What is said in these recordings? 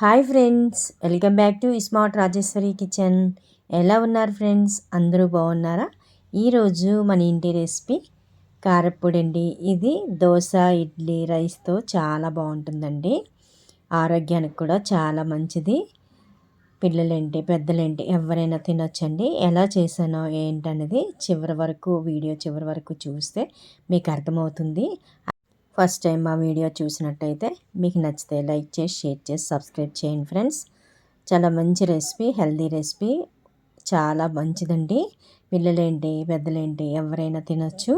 Hi friends, welcome back to smart Rajeshwari kitchen. ఎలా ఉన్నారు friends? అందరూ బాగున్నారా? ఈరోజు మన ఇంటి రెసిపీ కారప్పొడి అండి. ఇది దోశ, ఇడ్లీ, రైస్తో చాలా బాగుంటుందండి. ఆరోగ్యానికి కూడా చాలా మంచిది. పిల్లలేంటి పెద్దలేంటి ఎవరైనా తినొచ్చండి. ఎలా చేశానో ఏంటనేది వీడియో చివరి వరకు చూస్తే మీకు అర్థమవుతుంది. ఫస్ట్ టైం మా వీడియో చూసినట్టయితే మీకు నచ్చితే లైక్ చేసి, షేర్ చేసి, సబ్స్క్రైబ్ చేయండి ఫ్రెండ్స్. చాలా మంచి రెసిపీ, హెల్దీ రెసిపీ, చాలా మంచిదండి. పిల్లలేంటి పెద్దలేంటి ఎవరైనా తినొచ్చు.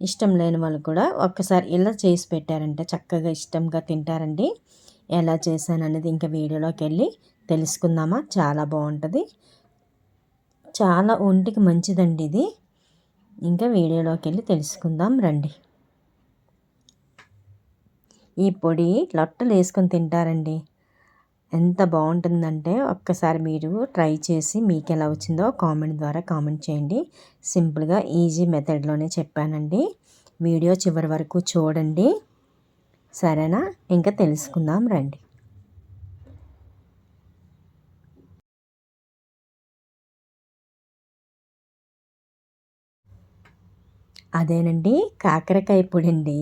ఇష్టం లేని వాళ్ళు కూడా ఒక్కసారి ఇలా చేసి పెట్టారంటే చక్కగా ఇష్టంగా తింటారండి. ఎలా చేశాను అనేది ఇంకా వీడియోలోకి వెళ్ళి తెలుసుకుందామా? చాలా బాగుంటుంది, చాలా ఒంటికి మంచిదండి ఇది. ఇంకా వీడియోలోకి వెళ్ళి తెలుసుకుందాం రండి. ఈ పొడి లొట్టలు వేసుకొని తింటారండి. ఎంత బాగుంటుందంటే ఒక్కసారి మీరు ట్రై చేసి మీకు ఎలా వచ్చిందో కామెంట్ ద్వారా కామెంట్ చేయండి. సింపుల్గా ఈజీ మెథడ్లోనే చెప్పానండి. వీడియో చివరి వరకు చూడండి. సరేనా? ఇంకా తెలుసుకుందాం రండి. అదేనండి, కాకరకాయ పొడి అండి.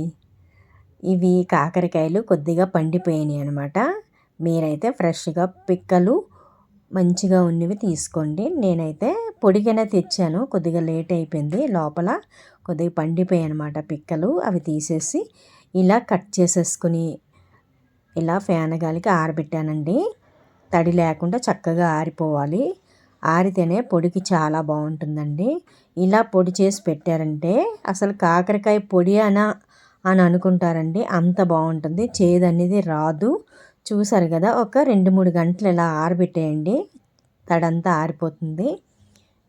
ఇవి కాకరకాయలు కొద్దిగా పండిపోయినాయి అనమాట. మీరైతే ఫ్రెష్గా పిక్కలు మంచిగా ఉన్నవి తీసుకోండి. నేనైతే పొడిగైనా తెచ్చాను, కొద్దిగా లేట్ అయిపోయింది. లోపల కొద్దిగా పండిపోయాయి అనమాట పిక్కలు. అవి తీసేసి ఇలా కట్ చేసేసుకుని ఇలా ఫ్యాన్ గాలికి ఆరబెట్టానండి. తడి లేకుండా చక్కగా ఆరిపోవాలి. ఆరితేనే పొడికి చాలా బాగుంటుందండి. ఇలా పొడి చేసి పెట్టారంటే అసలు కాకరకాయ పొడి అని అనుకుంటారండి. అంత బాగుంటుంది, చేదు అనేది రాదు. చూసారు కదా, ఒక 2-3 గంటలు ఇలా ఆరబెట్టేయండి, తడంతా ఆరిపోతుంది.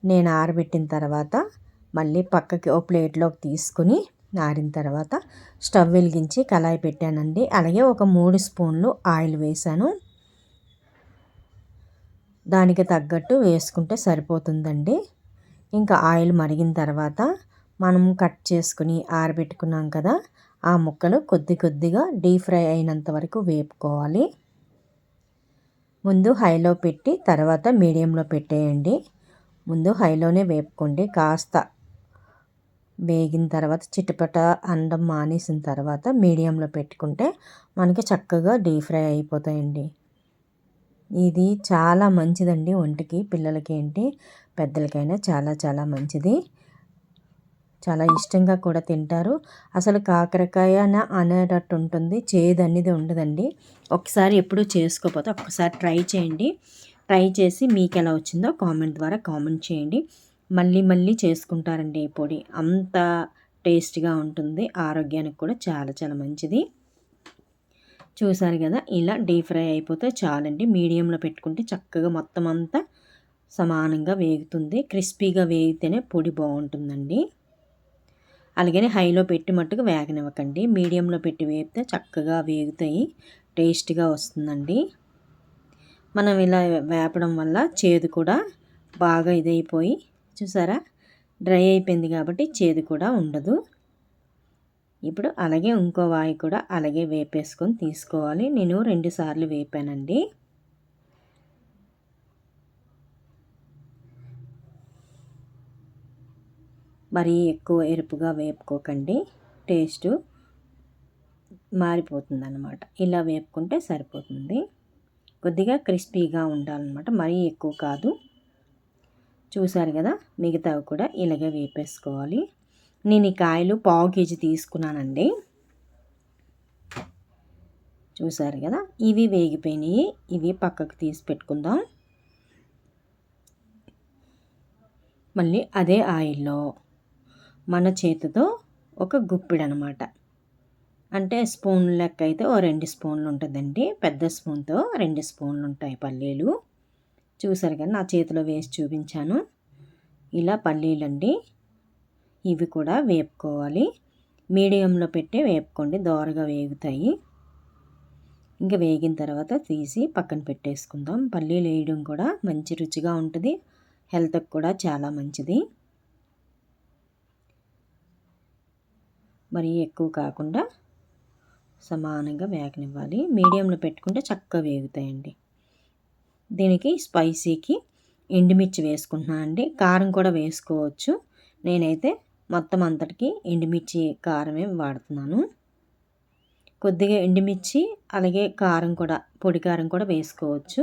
నేను ఆరబెట్టిన తర్వాత మళ్ళీ పక్కకి ఓ ప్లేట్లోకి తీసుకుని ఆరిన తర్వాత స్టవ్ వెలిగించి కళాయి పెట్టానండి. అలాగే ఒక 3 స్పూన్లు ఆయిల్ వేసాను. దానికి తగ్గట్టు వేసుకుంటే సరిపోతుందండి. ఇంకా ఆయిల్ మరిగిన తర్వాత మనం కట్ చేసుకుని ఆరబెట్టుకున్నాం కదా, ఆ ముక్కలు కొద్దిగా డీప్ ఫ్రై అయినంత వరకు వేపుకోవాలి. ముందు హైలో పెట్టి తర్వాత మీడియంలో పెట్టేయండి. ముందు హైలోనే వేపుకోండి. కాస్త వేగిన తర్వాత చిటపట అండం మానేసిన తర్వాత మీడియంలో పెట్టుకుంటే మనకి చక్కగా డీప్ ఫ్రై అయిపోతాయండి. ఇది చాలా మంచిదండి ఒంటికి. పిల్లలకి ఏంటి పెద్దలకైనా చాలా చాలా మంచిది. చాలా ఇష్టంగా కూడా తింటారు. అసలు కాకరకాయ అనేటట్టు ఉంటుంది, చేదు అనేది ఉండదండి. ఒకసారి ఎప్పుడు చేసుకోకపోతే ఒక్కసారి ట్రై చేయండి. ట్రై చేసి మీకు ఎలా వచ్చిందో కామెంట్ ద్వారా కామెంట్ చేయండి. మళ్ళీ మళ్ళీ చేసుకుంటారండి ఈ పొడి. అంత టేస్ట్గా ఉంటుంది, ఆరోగ్యానికి కూడా చాలా చాలా మంచిది. చూసారు కదా, ఇలా డీప్ ఫ్రై అయిపోతే చాలండి. మీడియంలో పెట్టుకుంటే చక్కగా మొత్తం అంతా సమానంగా వేగుతుంది. క్రిస్పీగా వేగితేనే పొడి బాగుంటుందండి. అలాగని హైలో పెట్టి మట్టుకు వేగనివ్వకండి. మీడియంలో పెట్టి వేపితే చక్కగా వేగుతాయి, టేస్ట్గా వస్తుందండి. మనం ఇలా వేపడం వల్ల చేదు కూడా బాగా ఇదైపోయి, చూసారా, డ్రై అయిపోయింది కాబట్టి చేదు కూడా ఉండదు. ఇప్పుడు అలాగే ఇంకో వాయి కూడా అలాగే వేపేసుకొని తీసుకోవాలి. నేను 2 సార్లు వేపానండి. మరీ ఎక్కువ ఎరుపుగా వేపుకోకండి, టేస్టు మారిపోతుందన్నమాట. ఇలా వేపుకుంటే సరిపోతుంది. కొద్దిగా క్రిస్పీగా ఉండాలన్నమాట, మరీ ఎక్కువ కాదు. చూసారు కదా, మిగతావి కూడా ఇలాగే వేపేసుకోవాలి. నేను ఈ కాయలు 1/2 కేజీ తీసుకున్నానండి. చూసారు కదా, ఇవి వేగిపోయినాయి. ఇవి పక్కకు తీసి పెట్టుకుందాం. మళ్ళీ అదే ఆయిల్లో మన చేతితో ఒక గుప్పిడు అనమాట, అంటే స్పూన్ లెక్క అయితే ఓ 2 స్పూన్లు ఉంటుందండి. పెద్ద స్పూన్తో 2 స్పూన్లు ఉంటాయి పల్లీలు. చూసారు కదా, నా చేతిలో వేసి చూపించాను. ఇలా పల్లీలండి, ఇవి కూడా వేపుకోవాలి. మీడియంలో పెట్టి వేపుకోండి, దోరగా వేగుతాయి. ఇంకా వేగిన తర్వాత తీసి పక్కన పెట్టేసుకుందాం. పల్లీలు వేయడం కూడా మంచి రుచిగా ఉంటుంది, హెల్త్కి కూడా చాలా మంచిది. మరి ఎక్కువ కాకుండా సమానంగా వేగనివ్వాలి. మీడియంలో పెట్టుకుంటే చక్కగా వేగుతాయండి. దీనికి స్పైసీకి ఎండుమిర్చి వేసుకుంటున్నాను అండి. కారం కూడా వేసుకోవచ్చు. నేనైతే మొత్తం అంతటికి ఎండుమిర్చి కారమే వాడుతున్నాను. కొద్దిగా ఎండుమిర్చి అలాగే కారం కూడా పొడి కారం కూడా వేసుకోవచ్చు.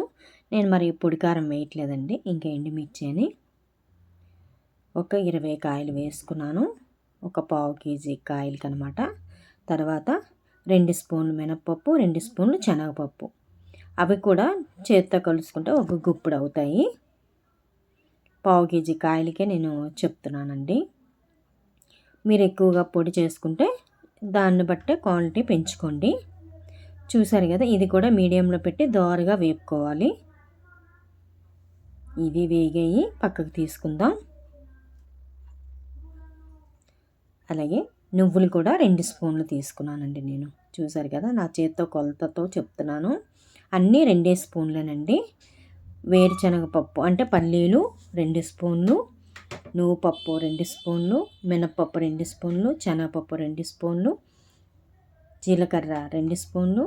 నేను మరి పొడి కారం వేయట్లేదండి, ఇంకా ఎండుమిర్చి అని. ఒక 20 కాయలు వేసుకున్నాను, ఒక పావు కేజీ కాయలకి అనమాట. తర్వాత 2 స్పూన్లు మినపప్పు, 2 స్పూన్లు శనగపప్పు, అవి కూడా చేత్తో కలుసుకుంటే ఒక గుప్పుడు అవుతాయి. పావు కేజీ కాయలకే నేను చెప్తున్నానండి. మీరు ఎక్కువగా పొడి చేసుకుంటే దాన్ని బట్టే క్వాంటిటీ పెంచుకోండి. చూసారు కదా, ఇది కూడా మీడియంలో పెట్టి దోరగా వేపుకోవాలి. ఇవి వేగాయి, పక్కకు తీసుకుందాం. అలాగే నువ్వులు కూడా 2 స్పూన్లు తీసుకున్నానండి నేను. చూసారు కదా, నా చేత్తో కొలతతో చెప్తున్నాను. అన్నీ 2 స్పూన్లేనండి. వేరుశనగపప్పు అంటే పల్లీలు 2 స్పూన్లు, నువ్వుపప్పు 2 స్పూన్లు, మినపప్పు 2 స్పూన్లు, శనగపప్పు 2 స్పూన్లు, జీలకర్ర 2 స్పూన్లు,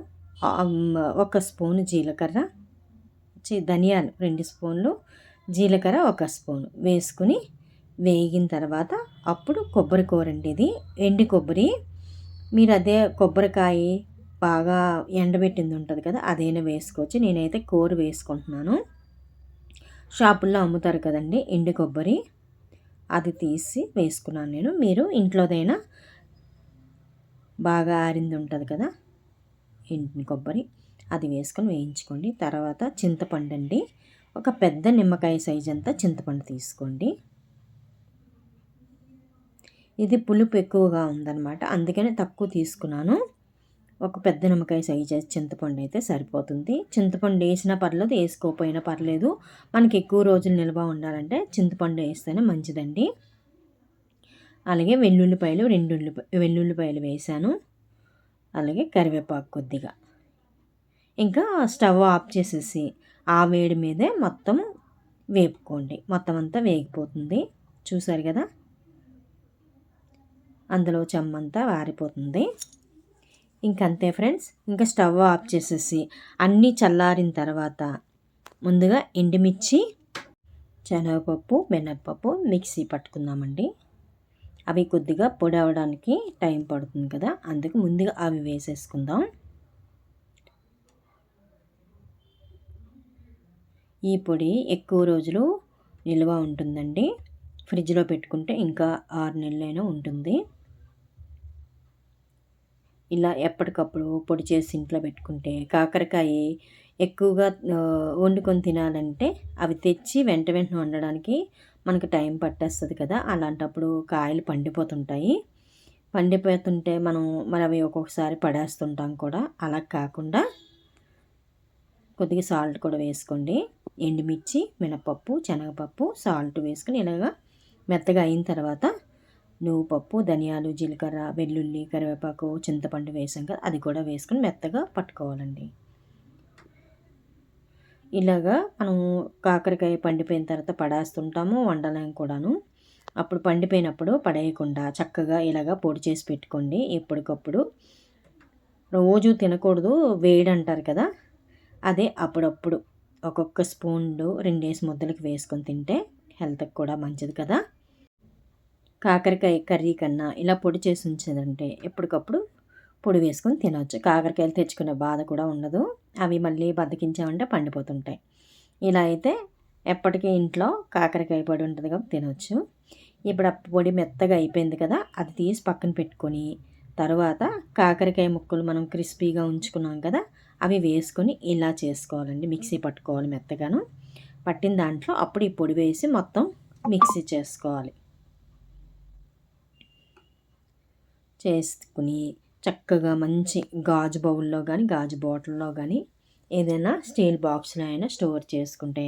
1 స్పూను జీలకర్ర, ధనియాలు 2 స్పూన్లు, జీలకర్ర 1 స్పూను వేసుకుని వేగిన తర్వాత అప్పుడు కొబ్బరి కూర అండి. ఇది ఎండు కొబ్బరి. మీరు అదే కొబ్బరికాయ బాగా ఎండబెట్టింది ఉంటుంది కదా, అదైనా వేసుకోవచ్చు. నేనైతే కూర వేసుకుంటున్నాను. షాపుల్లో అమ్ముతారు కదండి ఎండు కొబ్బరి, అది తీసి వేసుకున్నాను నేను. మీరు ఇంట్లోదైనా బాగా ఆరింది ఉంటుంది కదా ఎండు కొబ్బరి, అది వేసుకొని వేయించుకోండి. తర్వాత చింతపండు అండి, ఒక పెద్ద నిమ్మకాయ సైజ్ అంతా చింతపండు తీసుకోండి. ఇది పులుపు ఎక్కువగా ఉందన్నమాట, అందుకని తక్కువ తీసుకున్నాను. ఒక పెద్ద నిమ్మకాయ సైజు చింతపండు అయితే సరిపోతుంది. చింతపండు వేసినా పర్లేదు, వేసుకోకపోయినా పర్లేదు. మనకి ఎక్కువ రోజులు నిల్వ ఉండాలంటే చింతపండు వేస్తేనే మంచిదండి. అలాగే వెల్లుల్లిపాయలు 2 వెల్లుల్లిపాయలు వేసాను. అలాగే కరివేపాకు కొద్దిగా. ఇంకా స్టవ్ ఆఫ్ చేసేసి ఆ వేడి మీదే మొత్తం వేపుకోండి. మొత్తం అంతా వేగిపోతుంది. చూసారు కదా, అందులో చెమ్మంతా వారిపోతుంది. ఇంకంతే ఫ్రెండ్స్. ఇంకా స్టవ్ ఆఫ్ చేసేసి అన్నీ చల్లారిన తర్వాత ముందుగా ఎండుమిర్చి, శనగపప్పు, మినప్పప్పు మిక్సీ పట్టుకుందామండి. అవి కొద్దిగా పొడి అవడానికి టైం పడుతుంది కదా, అందుకు ముందుగా అవి వేసేసుకుందాం. ఈ పొడి ఎక్కువ రోజులు నిల్వ ఉంటుందండి. ఫ్రిడ్జ్లో పెట్టుకుంటే ఇంకా 6 నెలలైనా ఉంటుంది. ఇలా ఎప్పటికప్పుడు పొడి చేసి ఇంట్లో పెట్టుకుంటే కాకరకాయ ఎక్కువగా వండుకొని తినాలంటే అవి తెచ్చి వెంటనే వండడానికి మనకు టైం పట్టేస్తుంది కదా, అలాంటప్పుడు కాయలు పండిపోతుంటాయి. పండిపోతుంటే మరి అవి ఒక్కొక్కసారి పడేస్తుంటాం కూడా. అలా కాకుండా కొద్దిగా సాల్ట్ కూడా వేసుకోండి. ఎండుమిర్చి, మినపప్పు, శనగపప్పు, సాల్ట్ వేసుకుని ఇలాగా మెత్తగా అయిన తర్వాత నువ్వుపప్పు, ధనియాలు, జీలకర్ర, వెల్లుల్లి, కరివేపాకు, చింతపండు వేసాం కదా, అది కూడా వేసుకుని మెత్తగా పట్టుకోవాలండి. ఇలాగా మనం కాకరకాయ పండిపోయిన తర్వాత పడేస్తుంటాము, వండలేం కూడాను. అప్పుడు పండిపోయినప్పుడు పడేయకుండా చక్కగా ఇలాగా పొడి చేసి పెట్టుకోండి. ఎప్పటికప్పుడు రోజు తినకూడదు, వేడి అంటారు కదా, అదే అప్పుడప్పుడు ఒక్కొక్క స్పూన్లు 2 ముద్దలకి వేసుకొని తింటే హెల్త్కి కూడా మంచిది కదా. కాకరకాయ కర్రీ కన్నా ఇలా పొడి చేసి ఉంచేదంటే ఎప్పటికప్పుడు పొడి వేసుకొని తినవచ్చు. కాకరకాయలు తెచ్చుకునే బాధ కూడా ఉండదు. అవి మళ్ళీ బద్దకించామంటే పండిపోతుంటాయి. ఇలా అయితే ఎప్పటికీ ఇంట్లో కాకరకాయ పొడి ఉంటుంది కాబట్టి తినవచ్చు. ఇప్పుడు ఆ పొడి మెత్తగా అయిపోయింది కదా, అది తీసి పక్కన పెట్టుకొని తర్వాత కాకరకాయ ముక్కలు మనం క్రిస్పీగా ఉంచుకున్నాం కదా, అవి వేసుకొని ఇలా చేసుకోవాలండి. మిక్సీ పట్టుకోవాలి మెత్తగాను. పట్టిన దాంట్లో అప్పుడు ఈ పొడి వేసి మొత్తం మిక్సీ చేసుకోవాలి. చేసుకుని చక్కగా మంచి గాజు బౌల్లో కానీ గాజు బాటిల్లో కానీ ఏదైనా స్టీల్ బాక్స్లో అయినా స్టోర్ చేసుకుంటే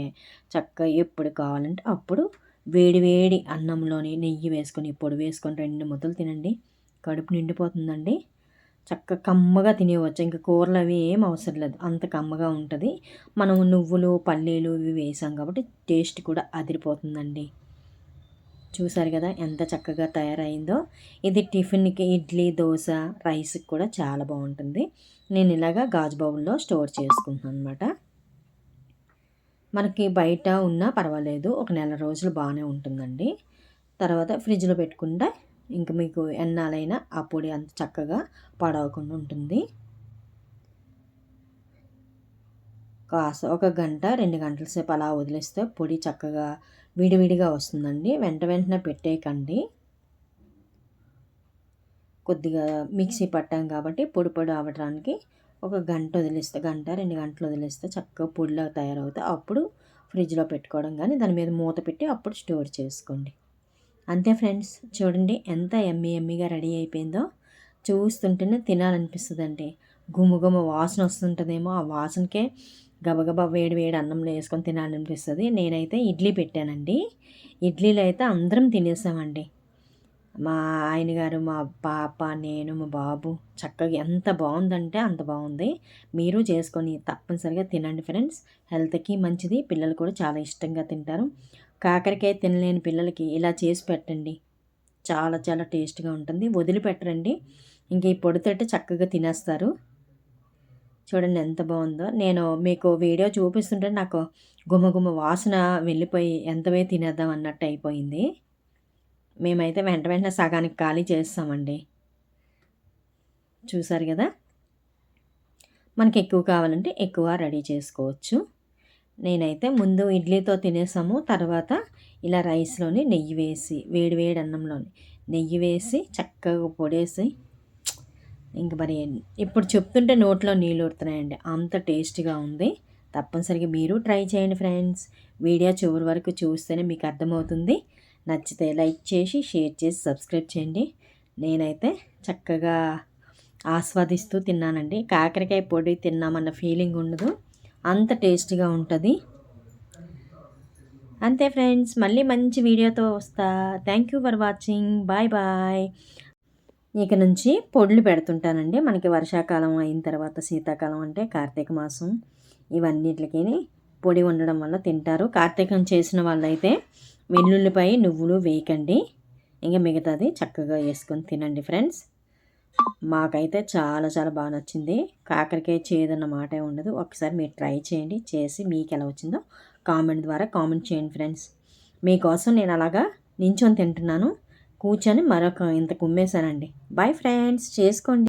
చక్కగా ఎప్పుడు కావాలంటే అప్పుడు వేడి వేడి అన్నంలోని నెయ్యి వేసుకొని పొడి వేసుకొని 2 ముద్దలు తినండి, కడుపు నిండిపోతుందండి. చక్కగా కమ్మగా తినేవచ్చు. ఇంకా కూరలు అవి ఏం అవసరం లేదు, అంత కమ్మగా ఉంటుంది. మనం నువ్వులు, పల్లీలు ఇవి వేసాం కాబట్టి టేస్ట్ కూడా అదిరిపోతుందండి. చూసారు కదా ఎంత చక్కగా తయారైందో. ఇది టిఫిన్కి, ఇడ్లీ, దోశ, రైస్కి కూడా చాలా బాగుంటుంది. నేను ఇలాగా గాజు బౌల్లో స్టోర్ చేసుకుంటున్నాను అనమాట. మనకి బయట ఉన్నా పర్వాలేదు, ఒక నెల రోజులు బాగానే ఉంటుందండి. తర్వాత ఫ్రిడ్జ్లో పెట్టుకుంటే ఇంక మీకు ఎన్నాళ్ళైనా ఆ పొడి అంత చక్కగా పాడవకుండా ఉంటుంది. కాస్త ఒక గంట 2 గంటల సేపు అలా వదిలేస్తే పొడి చక్కగా విడివిడిగా వస్తుందండి. వెంటనే పెట్టేయకండి. కొద్దిగా మిక్సీ పట్టాం కాబట్టి పొడి పొడి అవ్వడానికి ఒక గంట వదిలేస్తే, గంట 2 గంటలు వదిలేస్తే చక్కగా పొడిలా తయారవుతాయి. అప్పుడు ఫ్రిడ్జ్లో పెట్టుకోవడం కానీ దాని మీద మూత పెట్టి అప్పుడు స్టోర్ చేసుకోండి. అంతే ఫ్రెండ్స్, చూడండి ఎంత యమ్మీగా రెడీ అయిపోయిందో. చూస్తుంటేనే తినాలనిపిస్తుందండి. గుమగుమ వాసన వస్తుంటుందేమో, ఆ వాసనకే గబగబా వేడి వేడి అన్నంలో వేసుకొని తినాలనిపిస్తుంది. నేనైతే ఇడ్లీ పెట్టానండి. ఇడ్లీలో అయితే అందరం తినేసామండి. మా ఆయన గారు, మా పాప, నేను, మా బాబు చక్కగా ఎంత బాగుందంటే అంత బాగుంది. మీరు చేసుకొని తప్పనిసరిగా తినండి ఫ్రెండ్స్. హెల్త్కి మంచిది, పిల్లలు కూడా చాలా ఇష్టంగా తింటారు. కాకరకాయ తినలేని పిల్లలకి ఇలా చేసి పెట్టండి, చాలా చాలా టేస్ట్గా ఉంటుంది. వదిలిపెట్టరండి, ఇంక ఈ పొడితోటి చక్కగా తినేస్తారు. చూడండి ఎంత బాగుందో. నేను మీకు వీడియో చూపిస్తుంటే నాకు గుమగుమ వాసన వెళ్ళిపోయి ఎంతవే తినేద్దాం అన్నట్టు అయిపోయింది. మేమైతే వెంటనే సగానికి ఖాళీ చేస్తామండి. చూసారు కదా, మనకి ఎక్కువ కావాలంటే ఎక్కువ రెడీ చేసుకోవచ్చు. నేనైతే ముందు ఇడ్లీతో తినేసాము, తర్వాత ఇలా రైస్లోని నెయ్యి వేసి, వేడి వేడి అన్నంలోని నెయ్యి వేసి చక్కగా పొడేసి, ఇంక మరి ఇప్పుడు చెప్తుంటే నోట్లో నీళ్ళు ఊరుతున్నాయండి, అంత టేస్టీగా ఉంది. తప్పనిసరిగా మీరు ట్రై చేయండి ఫ్రెండ్స్. వీడియో చివరి వరకు చూస్తేనే మీకు అర్థమవుతుంది. నచ్చితే లైక్ చేసి, షేర్ చేసి, సబ్స్క్రైబ్ చేయండి. నేనైతే చక్కగా ఆస్వాదిస్తూ తిన్నానండి. కాకరకాయ పొడి తిన్నామన్న ఫీలింగ్ ఉండదు, అంత టేస్టీగా ఉంటుంది. అంతే ఫ్రెండ్స్, మళ్ళీ మంచి వీడియోతో వస్తా. Thank you for watching. Bye bye. ఇక నుంచి పొడులు పెడుతుంటానండి. మనకి వర్షాకాలం అయిన తర్వాత శీతాకాలం అంటే కార్తీక మాసం, ఇవన్నిటికి పొడి ఉండడం వల్ల తింటారు. కార్తీకం చేసిన వాళ్ళైతే వెల్లుల్లిపాయ, నువ్వులు వేయకండి, ఇంకా మిగతాది చక్కగా వేసుకొని తినండి ఫ్రెండ్స్. మాకైతే చాలా చాలా బాగా నచ్చింది. కాకరకాయ చేదన్న మాటే ఉండదు. ఒకసారి మీరు ట్రై చేయండి, చేసి మీకు ఎలా వచ్చిందో కామెంట్ ద్వారా కామెంట్ చేయండి ఫ్రెండ్స్. మీకోసం నేను అలాగా నించొని తింటున్నాను, కూర్చొని మరొక ఇంత కుమ్మేశానండి. బాయ్ ఫ్రెండ్స్, చేసుకోండి.